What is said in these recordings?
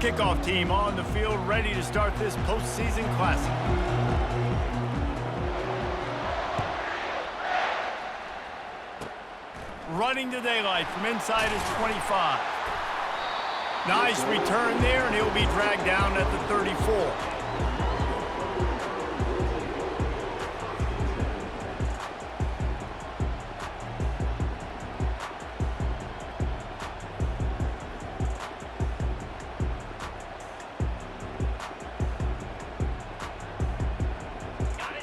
kickoff team on the field ready to start this postseason classic. Running to daylight from inside his 25. Nice return there, and he'll be dragged down at the 34.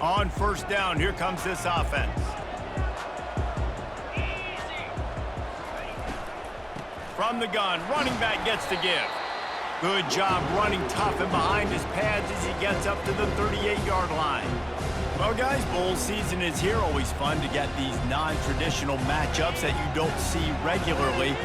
On first down, here comes this offense. From the gun, running back gets to give. Good job running tough and behind his pads as he gets up to the 38-yard line. Well, guys, bowl season is here. Always fun to get these non-traditional matchups that you don't see regularly.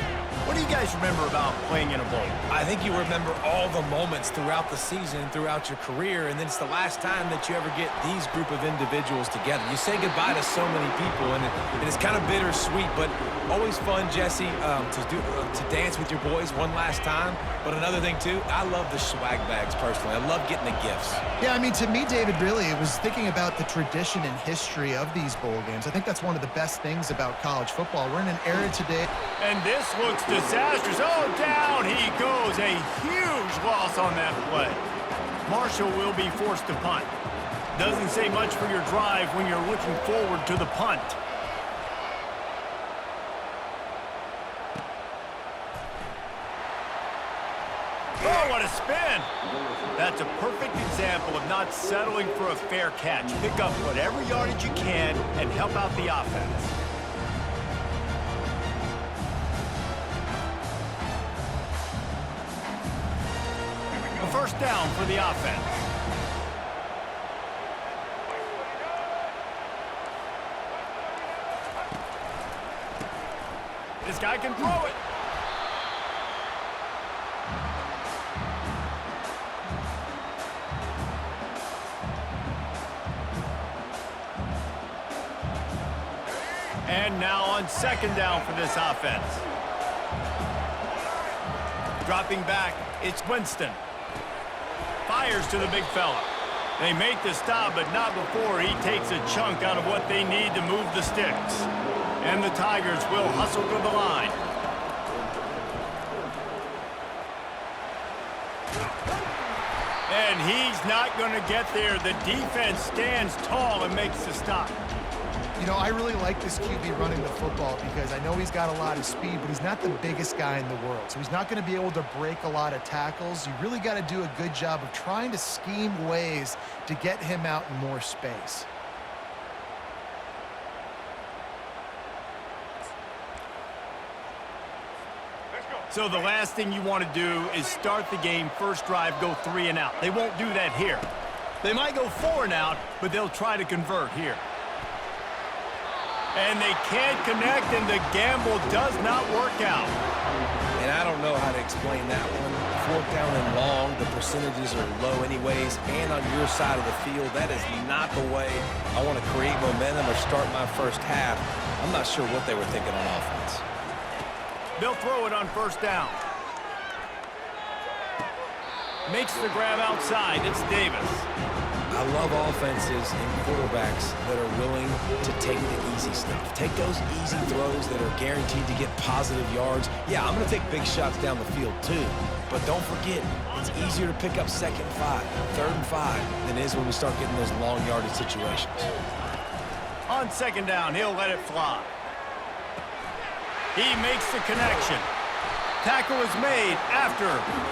What do you guys remember about playing in a bowl? I think you remember all the moments throughout the season, throughout your career, and then it's the last time that you ever get these group of individuals together. You say goodbye to so many people, and it's kind of bittersweet, but always fun, Jesse, to dance with your boys one last time. But another thing, too, I love the swag bags, personally. I love getting the gifts. Yeah, I mean, to me, David, really, it was thinking about the tradition and history of these bowl games. I think that's one of the best things about college football. We're in an era today. And this looks disastrous. Oh, down he goes. A huge loss on that play. Marshall will be forced to punt. Doesn't say much for your drive when you're looking forward to the punt. Oh, what a spin. That's a perfect example of not settling for a fair catch. Pick up whatever yardage you can and help out the offense. A first down for the offense. This guy can throw it. And now on second down for this offense. Dropping back, it's Winston. Fires to the big fella. They make the stop, but not before he takes a chunk out of what they need to move the sticks. And the Tigers will hustle to the line. And he's not going to get there. The defense stands tall and makes the stop. You know, I really like this QB running the football because I know he's got a lot of speed, but he's not the biggest guy in the world. So he's not going to be able to break a lot of tackles. You really got to do a good job of trying to scheme ways to get him out in more space. So the last thing you want to do is start the game, first drive, go 3 and out. They won't do that here. They might go 4 and out, but they'll try to convert here. And they can't connect, and the gamble does not work out. And I don't know how to explain that one. 4th down and long, the percentages are low anyways, and on your side of the field, that is not the way I want to create momentum or start my first half. I'm not sure what they were thinking on offense. They'll throw it on first down. Makes the grab outside. It's Davis. I love offenses and quarterbacks that are willing to take the easy stuff. Take those easy throws that are guaranteed to get positive yards. Yeah, I'm going to take big shots down the field too. But don't forget, it's easier to pick up 2nd and 5, 3rd and 5 than it is when we start getting those long yardage situations. On second down, he'll let it fly. He makes the connection. Tackle is made after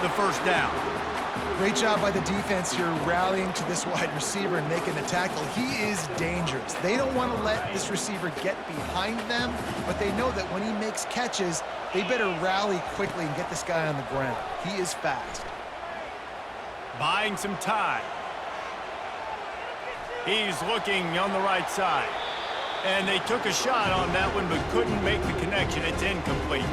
the first down. Great job by the defense here rallying to this wide receiver and making the tackle. He is dangerous. They don't want to let this receiver get behind them, but they know that when he makes catches, they better rally quickly and get this guy on the ground. He is fast. Buying some time. He's looking on the right side. And they took a shot on that one, but couldn't make the connection. It's incomplete.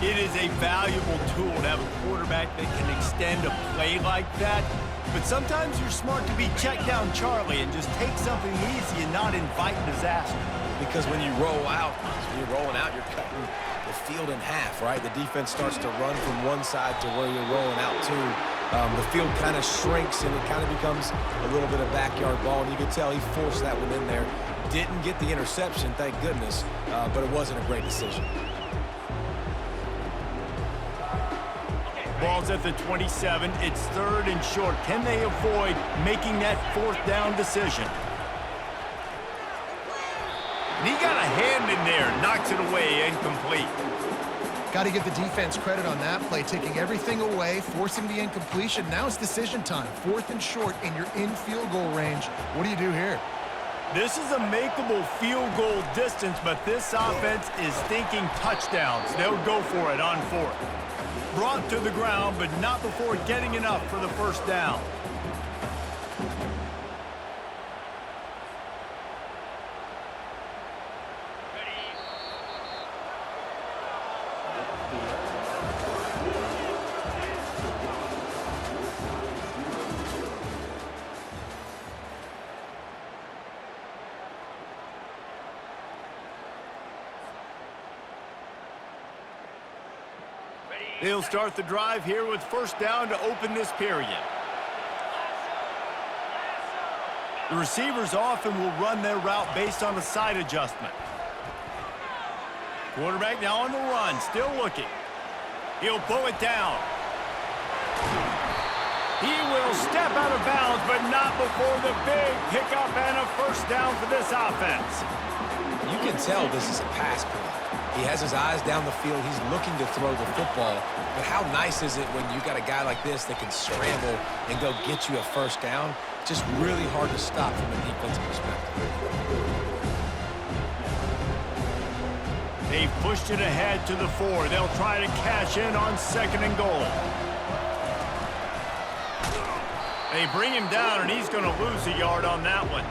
It is a valuable tool to have a quarterback that can extend a play like that. But sometimes you're smart to be check down Charlie and just take something easy and not invite disaster. Because when you roll out, when you're rolling out, you're cutting the the field in half, right? The defense starts to run from one side to where you're rolling out to. The field kind of shrinks, and it kind of becomes a little bit of backyard ball, and you can tell he forced that one in there. Didn't get the interception, thank goodness, but it wasn't a great decision. Ball's at the 27. It's 3rd and short. Can they avoid making that 4th down decision? And he got a hand in there, knocks it away, incomplete. Got to give the defense credit on that play, taking everything away, forcing the incompletion. Now it's decision time. 4th and short, and you're in field goal range. What do you do here? This is a makeable field goal distance, but this offense is thinking touchdowns. They'll go for it on 4th. Brought to the ground, but not before getting enough for the 1st down. They'll start the drive here with 1st down to open this period. The receivers often will run their route based on a side adjustment. Quarterback now on the run, still looking. He'll pull it down. He will step out of bounds, but not before the big pickup and a 1st down for this offense. You can tell this is a pass play. He has his eyes down the field. He's looking to throw the football. But how nice is it when you got a guy like this that can scramble and go get you a 1st down? Just really hard to stop from a defensive perspective. They've pushed it ahead to the 4. They'll try to cash in on 2nd and goal. They bring him down, and he's going to lose a yard on that one.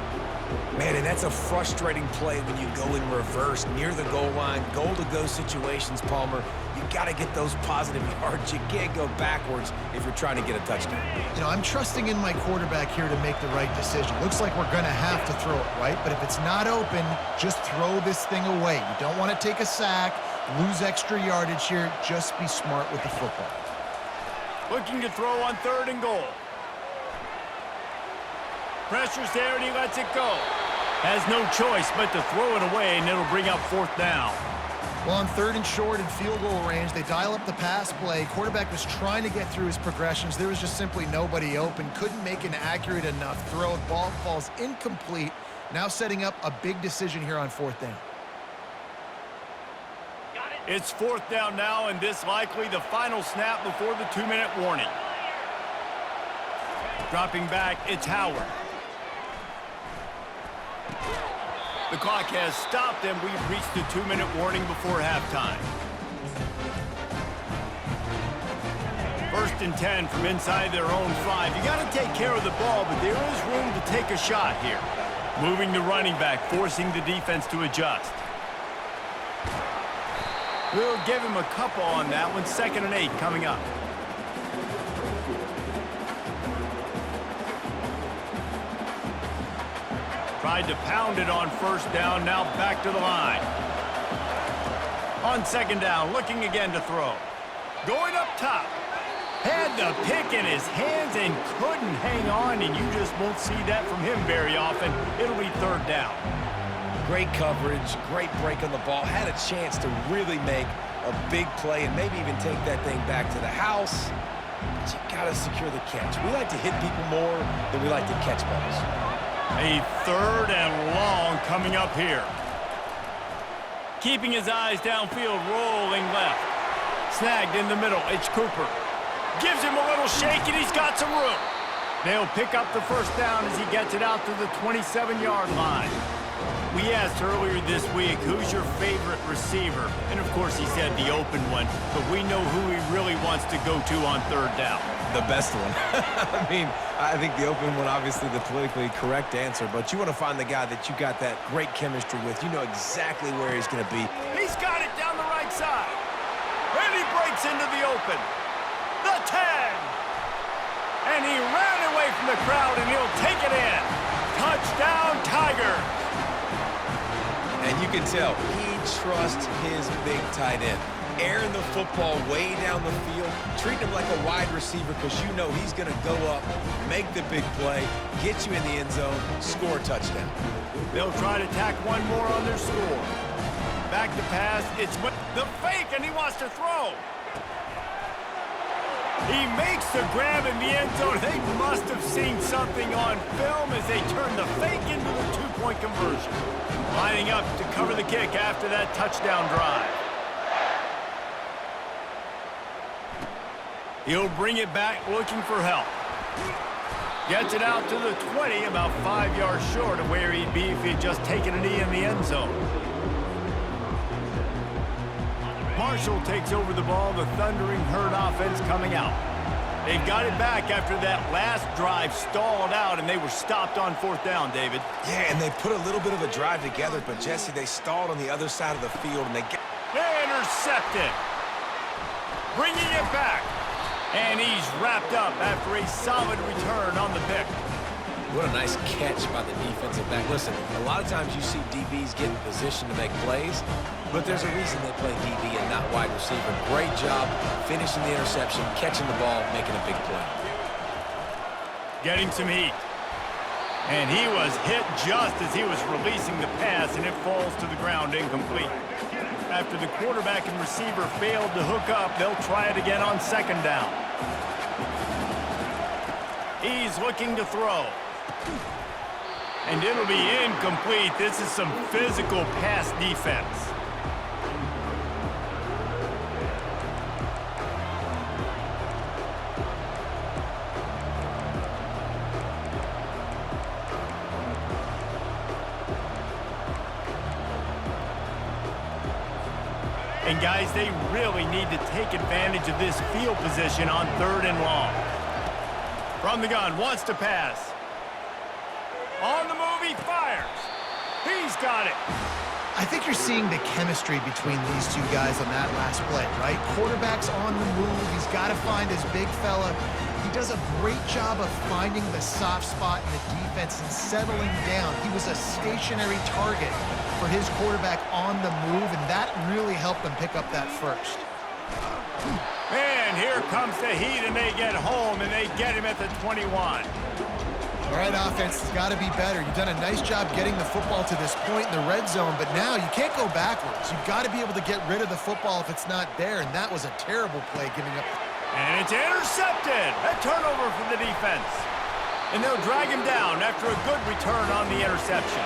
Man, and that's a frustrating play when you go in reverse near the goal line. Goal-to-go situations, Palmer. You got to get those positive yards. You can't go backwards if you're trying to get a touchdown. You know, I'm trusting in my quarterback here to make the right decision. Looks like we're going to have to throw it, right? But if it's not open, just throw this thing away. You don't want to take a sack, lose extra yardage here. Just be smart with the football. Looking to throw on 3rd and goal. Pressure's there, and he lets it go. Has no choice but to throw it away, and it'll bring up 4th down. Well, on 3rd and short in field goal range, they dial up the pass play. Quarterback was trying to get through his progressions. There was just simply nobody open. Couldn't make an accurate enough throw. Ball falls incomplete. Now setting up a big decision here on 4th down. It's 4th down now, and this likely the final snap before the 2-minute warning. Dropping back, it's Howard. The clock has stopped, and we've reached the 2-minute warning before halftime. 1st and 10 from inside their own 5. You got to take care of the ball, but there is room to take a shot here. Moving the running back, forcing the defense to adjust. We'll give him a couple on that one. 2nd and 8 coming up. Tried to pound it on 1st down, now back to the line. On 2nd down, looking again to throw. Going up top. Had the pick in his hands and couldn't hang on, and you just won't see that from him very often. It'll be 3rd down. Great coverage, great break on the ball. Had a chance to really make a big play and maybe even take that thing back to the house. But you got to secure the catch. We like to hit people more than we like to catch balls. A 3rd and long coming up here. Keeping his eyes downfield, rolling left. Snagged in the middle, it's Cooper. Gives him a little shake, and he's got some room. They'll pick up the 1st down as he gets it out to the 27-yard line. We asked earlier this week, who's your favorite receiver? And, of course, he said the open one, but we know who he really wants to go to on 3rd down. The best one. I mean, I think the open one, obviously the politically correct answer, but you want to find the guy that you got that great chemistry with. You know exactly where he's going to be. He's got it down the right side. And he breaks into the open. The 10. And he ran away from the crowd, and he'll take it in. Touchdown, Tigers. And you can tell he trust his big tight end. Airing the football way down the field, treating him like a wide receiver because you know he's going to go up, make the big play, get you in the end zone, score a touchdown. They'll try to tack one more on their score. Back to pass. It's the fake, and he wants to throw. He makes the grab in the end zone. They must have seen something on film as they turn the fake into the two-point conversion. Lining up to cover the kick after that touchdown drive. He'll bring it back looking for help. Gets it out to the 20, about 5 yards short of where he'd be if he'd just taken a knee in the end zone. Marshall takes over the ball, the Thundering Herd offense coming out. They've got it back after that last drive stalled out, and they were stopped on fourth down, David. Yeah, and they put a little bit of a drive together, but Jesse, they stalled on the other side of the field, and they intercepted. Bringing it back. And he's wrapped up after a solid return on the pick. What a nice catch by the defensive back. Listen, a lot of times you see DBs get in position to make plays, but there's a reason they play DB and not wide receiver. Great job finishing the interception, catching the ball, making a big play. Getting some heat. And he was hit just as he was releasing the pass, and it falls to the ground incomplete. After the quarterback and receiver failed to hook up, they'll try it again on second down. He's looking to throw. And it'll be incomplete. This is some physical pass defense. And guys, they really need to take advantage of this field position on 3rd and long. From the gun, wants to pass. On the move, he fires. He's got it. I think you're seeing the chemistry between these two guys on that last play, right? Quarterback's on the move. He's got to find his big fella. He does a great job of finding the soft spot in the defense and settling down. He was a stationary target for his quarterback on the move, and that really helped them pick up that first. And here comes the heat, and they get home, and they get him at the 21. All right, offense has got to be better. You've done a nice job getting the football to this point in the red zone, but now you can't go backwards. You've got to be able to get rid of the football if it's not there, and that was a terrible play giving up. And it's intercepted. A turnover for the defense. And they'll drag him down after a good return on the interception.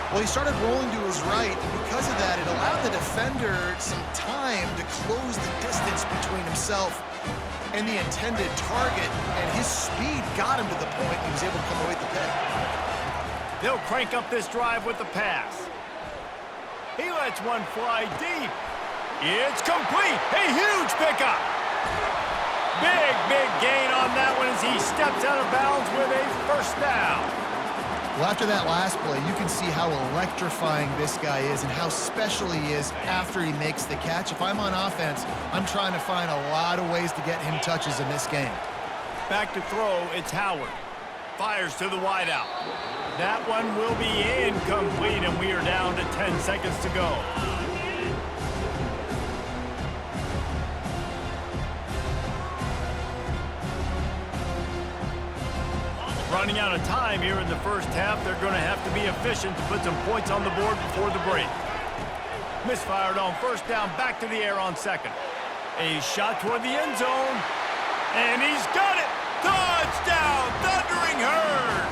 Well, he started rolling to his right, and because of that, it allowed the defender some time to close the distance between himself and the intended target, and his speed got him to the point he was able to come away with the pick. They'll crank up this drive with the pass. He lets one fly deep. It's complete. A huge pickup. Big gain on that one as he steps out of bounds with a first down. Well, after that last play, you can see how electrifying this guy is and how special he is after he makes the catch. If I'm on offense, I'm trying to find a lot of ways to get him touches in this game. Back to throw, it's Howard. Fires to the wideout. That one will be incomplete, and we are down to 10 seconds to go. Running out of time here in the first half. They're going to have to be efficient to put some points on the board before the break. Misfired on first down, back to the air on second. A shot toward the end zone, and he's got it! Touchdown, Thundering Herd!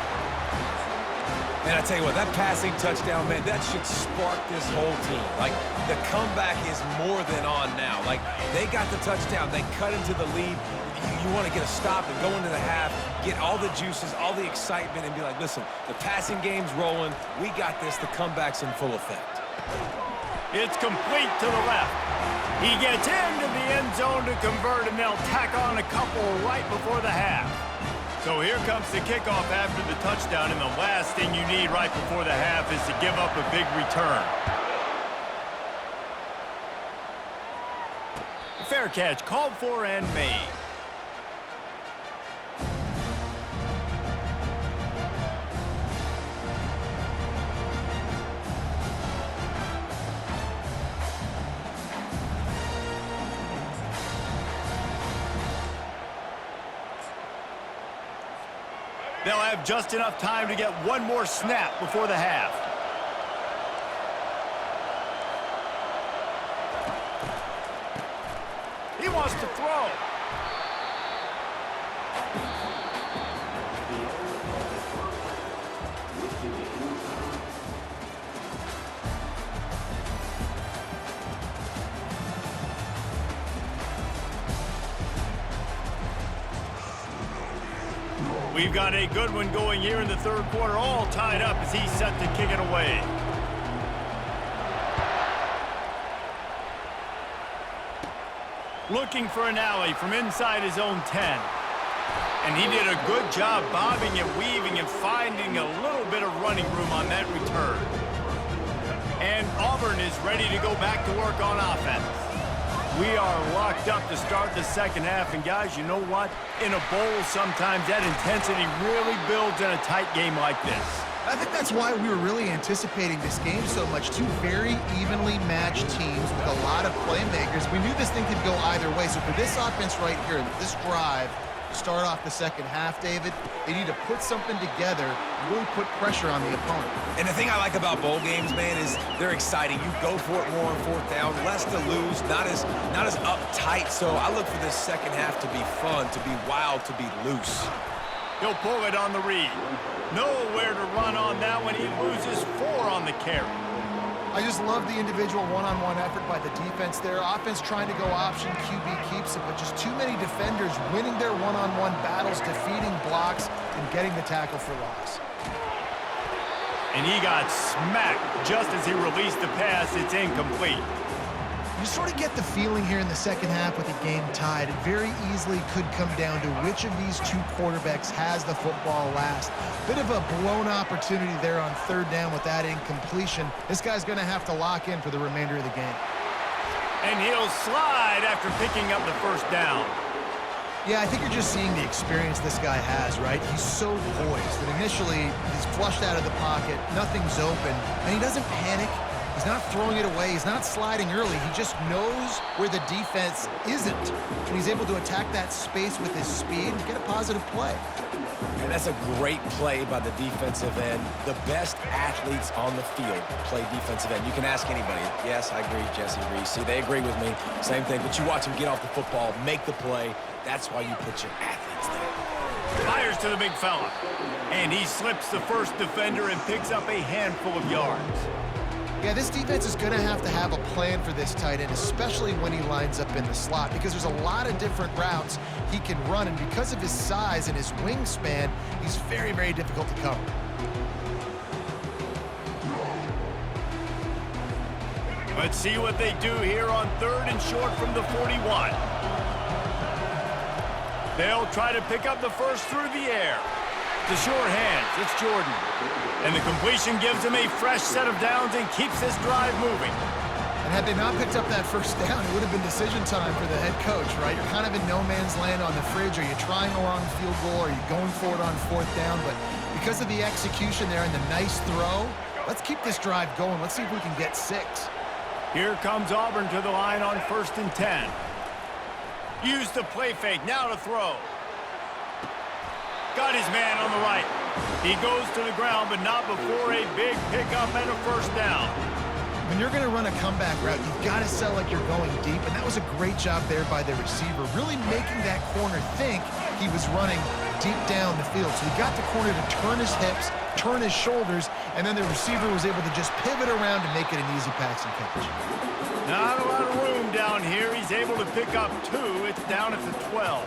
And I tell you what, that passing touchdown, man, that should spark this whole team. Like, the comeback is more than on now. Like, they got the touchdown. They cut into the lead. You want to get a stop and go into the half, get all the juices, all the excitement, and be like, listen, the passing game's rolling. We got this. The comeback's in full effect. It's complete to the left. He gets into the end zone to convert, and they'll tack on a couple right before the half. So here comes the kickoff after the touchdown, and the last thing you need right before the half is to give up a big return. Fair catch called for and made. They'll have just enough time to get one more snap before the half. He wants to throw. We've got a good one going here in the third quarter, all tied up as he's set to kick it away. Looking for an alley from inside his own 10. And he did a good job bobbing and weaving and finding a little bit of running room on that return. And Auburn is ready to go back to work on offense. We are locked up to start the second half, and guys, you know what? In a bowl, sometimes that intensity really builds in a tight game like this. I think that's why we were really anticipating this game so much. Two very evenly matched teams with a lot of playmakers. We knew this thing could go either way. So for this offense right here, this drive, to start off the second half, David, they need to put something together and really put pressure on the opponent. And the thing I like about bowl games, man, is they're exciting. You go for it more on fourth down, less to lose, not as uptight. So I look for this second half to be fun, to be wild, to be loose. He'll pull it on the read. Nowhere to run on that one. He loses 4 on the carry. I just love the individual one-on-one effort by the defense there. Offense trying to go option, QB keeps it, but just too many defenders winning their one-on-one battles, defeating blocks, and getting the tackle for loss. And he got smacked just as he released the pass. It's incomplete. You sort of get the feeling here in the second half with the game tied. It very easily could come down to which of these two quarterbacks has the football last. Bit of a blown opportunity there on third down with that incompletion. This guy's going to have to lock in for the remainder of the game. And he'll slide after picking up the first down. Yeah, I think you're just seeing the experience this guy has, right? He's so poised that initially he's flushed out of the pocket, nothing's open, and he doesn't panic. He's not throwing it away. He's not sliding early. He just knows where the defense isn't. And he's able to attack that space with his speed and get a positive play. And that's a great play by the defensive end. The best athletes on the field play defensive end. You can ask anybody. Yes, I agree, Jesse Reese. See, they agree with me. Same thing. But you watch him get off the football, make the play. That's why you put your athletes there. Fires to the big fella. And he slips the first defender and picks up a handful of yards. Yeah, this defense is going to have a plan for this tight end, especially when he lines up in the slot, because there's a lot of different routes he can run, and because of his size and his wingspan, he's very, very difficult to cover. Let's see what they do here on third and short from the 41. They'll try to pick up the first through the air. The short hands, it's Jordan. And the completion gives him a fresh set of downs and keeps this drive moving. And had they not picked up that first down, it would have been decision time for the head coach, right? You're kind of in no man's land on the fridge. Are you trying a long field goal? Are you going for it on fourth down? But because of the execution there and the nice throw, let's keep this drive going. Let's see if we can get 6. Here comes Auburn to the line on 1st and 10. Use the play fake, now to throw. Got his man on the right. He goes to the ground, but not before a big pickup and a first down. When you're going to run a comeback route, you've got to sell like you're going deep, and that was a great job there by the receiver, really making that corner think he was running deep down the field. So he got the corner to turn his hips, turn his shoulders, and then the receiver was able to just pivot around to make it an easy pass and catch. Not a lot of room down here. He's able to pick up 2. It's down at the 12.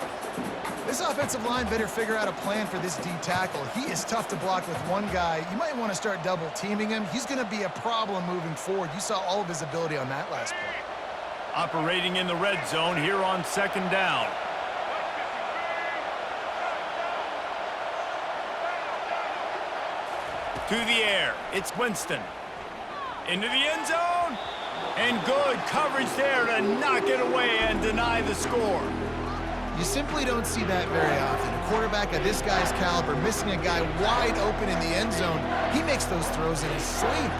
This offensive line better figure out a plan for this D tackle. He is tough to block with one guy. You might want to start double teaming him. He's going to be a problem moving forward. You saw all of his ability on that last play. Operating in the red zone here on 2nd down. To the air, it's Winston. Into the end zone. And good coverage there to knock it away and deny the score. You simply don't see that very often. A quarterback of this guy's caliber missing a guy wide open in the end zone. He makes those throws in his sleep.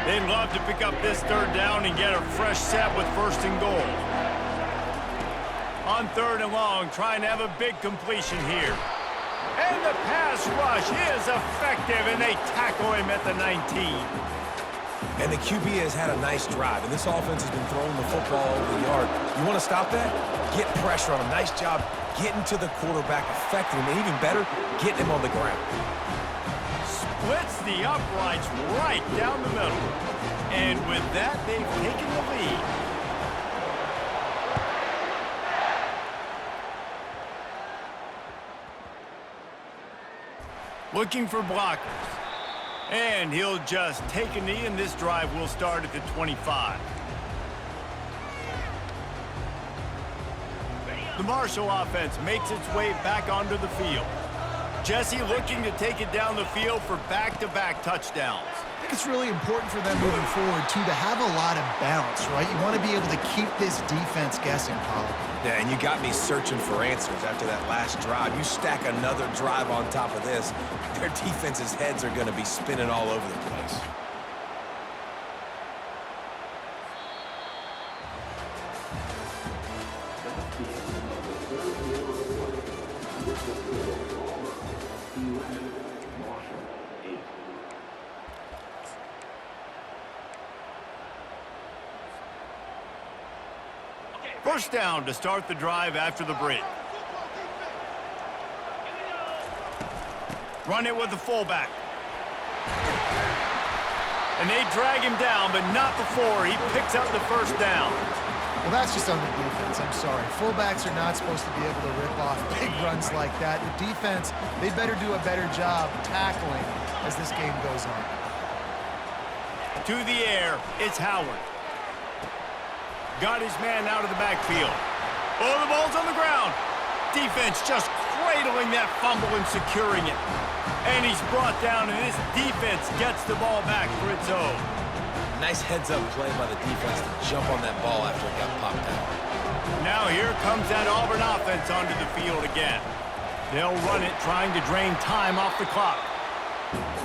They'd love to pick up this 3rd down and get a fresh set with 1st and goal. On 3rd and long, trying to have a big completion here. And the pass rush is effective, and they tackle him at the 19. And the QB has had a nice drive, and this offense has been throwing the football over the yard. You want to stop that? Get pressure on him. Nice job getting to the quarterback, affecting him, and even better, getting him on the ground. Splits the uprights right down the middle. And with that, they've taken the lead. Looking for blockers. And he'll just take a knee, and this drive will start at the 25. The Marshall offense makes its way back onto the field. Jesse looking to take it down the field for back-to-back touchdowns. I think it's really important for them moving forward, too, to have a lot of balance, right? You want to be able to keep this defense guessing, Pollock. Yeah, and you got me searching for answers after that last drive. You stack another drive on top of this, their defense's heads are going to be spinning all over the place. First down to start the drive after the break. Run it with the fullback. And they drag him down, but not before he picks up the first down. Well, that's just on the defense. I'm sorry. Fullbacks are not supposed to be able to rip off big runs like that. The defense, they better do a better job tackling as this game goes on. To the air, it's Howard. Got his man out of the backfield. Oh, the ball's on the ground. Defense just cradling that fumble and securing it. And he's brought down, and this defense gets the ball back for its own. Nice heads-up play by the defense to jump on that ball after it got popped out. Now here comes that Auburn offense onto the field again. They'll run it, trying to drain time off the clock.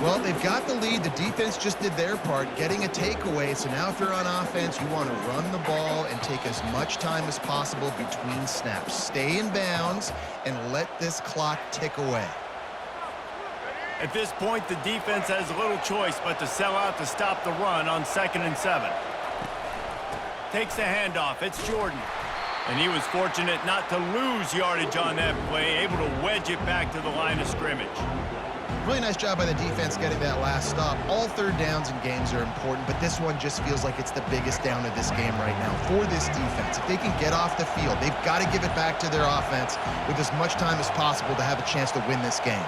Well, they've got the lead. The defense just did their part, getting a takeaway. So now if you're on offense, you want to run the ball and take as much time as possible between snaps. Stay in bounds and let this clock tick away. At this point, the defense has little choice but to sell out to stop the run on 2nd and 7. Takes the handoff. It's Jordan. And he was fortunate not to lose yardage on that play, able to wedge it back to the line of scrimmage. Really nice job by the defense getting that last stop. All third downs in games are important, but this one just feels like it's the biggest down of this game right now for this defense. If they can get off the field, they've got to give it back to their offense with as much time as possible to have a chance to win this game.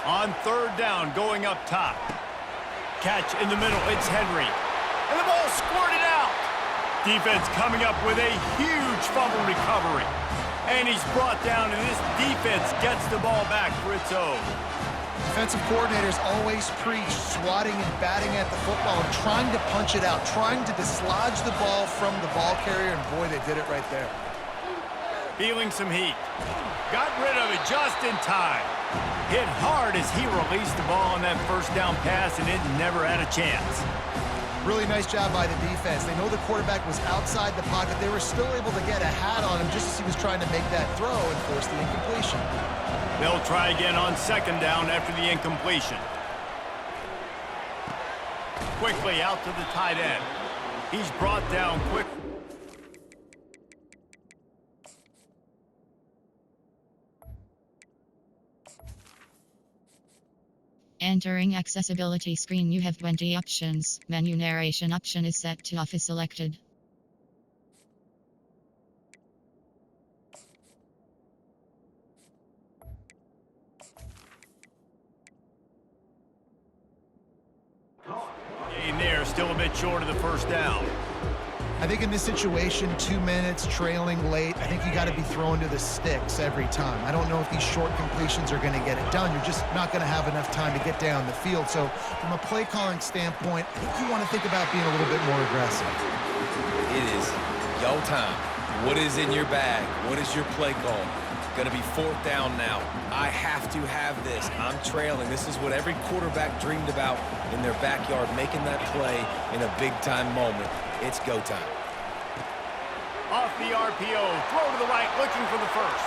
On 3rd down, going up top. Catch in the middle, it's Henry. And the ball squirted out. Defense coming up with a huge fumble recovery. And he's brought down, and this defense gets the ball back for its own. Defensive coordinators always preach swatting and batting at the football and trying to punch it out, trying to dislodge the ball from the ball carrier, and boy, they did it right there. Feeling some heat. Got rid of it just in time. Hit hard as he released the ball on that first down pass, and it never had a chance. Really nice job by the defense. They know the quarterback was outside the pocket. They were still able to get a hat on him just as he was trying to make that throw and force the incompletion. They'll try again on 2nd down after the incompletion. Quickly out to the tight end. He's brought down quick. Entering accessibility screen, you have 20 options. Menu narration option is set to off is selected. In there, still a bit short of the first down. I think in this situation, 2 minutes, trailing late, I think you got to be throwing to the sticks every time. I don't know if these short completions are going to get it done. You're just not going to have enough time to get down the field. So from a play calling standpoint, I think you want to think about being a little bit more aggressive. It is yo time. What is in your bag? What is your play call? Going to be 4th down now. I have to have this. I'm trailing. This is what every quarterback dreamed about in their backyard, making that play in a big-time moment. It's go time. Off the RPO, throw to the right, looking for the first.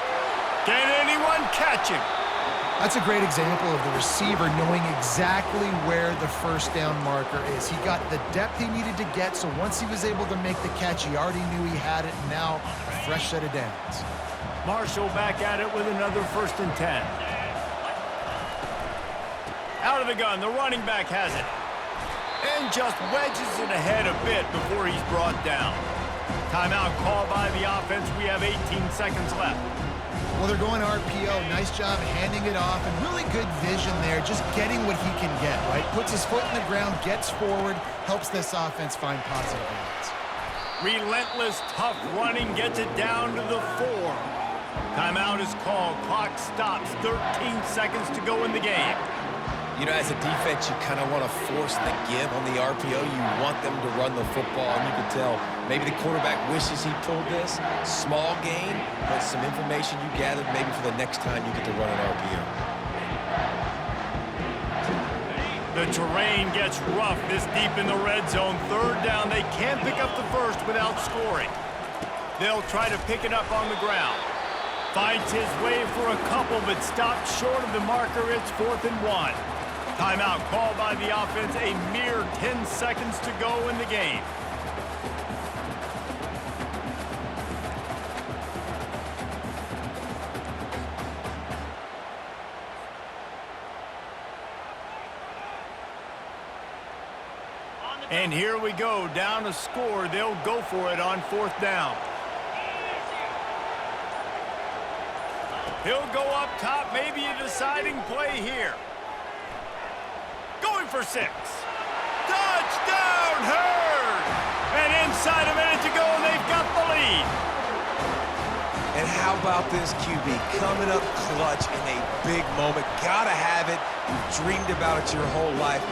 Can anyone catch him? That's a great example of the receiver knowing exactly where the first down marker is. He got the depth he needed to get, so once he was able to make the catch, he already knew he had it, and now a fresh set of downs. Marshall back at it with another 1st and 10. Out of the gun, the running back has it. And just wedges it ahead a bit before he's brought down. Timeout called by the offense. We have 18 seconds left. Well, they're going RPO. Nice job handing it off, and really good vision there, just getting what he can get, right? Puts his foot in the ground, gets forward, helps this offense find positive yards. Relentless, tough running gets it down to the 4. Timeout is called. Clock stops. 13 seconds to go in the game. You know, as a defense, you kind of want to force the give on the RPO. You want them to run the football, and you can tell maybe the quarterback wishes he pulled this. Small gain, but some information you gathered maybe for the next time you get to run an RPO. The terrain gets rough this deep in the red zone. 3rd down. They can't pick up the first without scoring. They'll try to pick it up on the ground. Finds his way for a couple, but stops short of the marker. It's 4th and 1. Timeout called by the offense. A mere 10 seconds to go in the game. And here we go, down a score. They'll go for it on 4th down. He'll go up top, maybe a deciding play here. Going for 6. Touchdown, Herd! And inside a minute to go, and they've got the lead. And how about this QB coming up clutch in a big moment? Gotta have it. You've dreamed about it your whole life.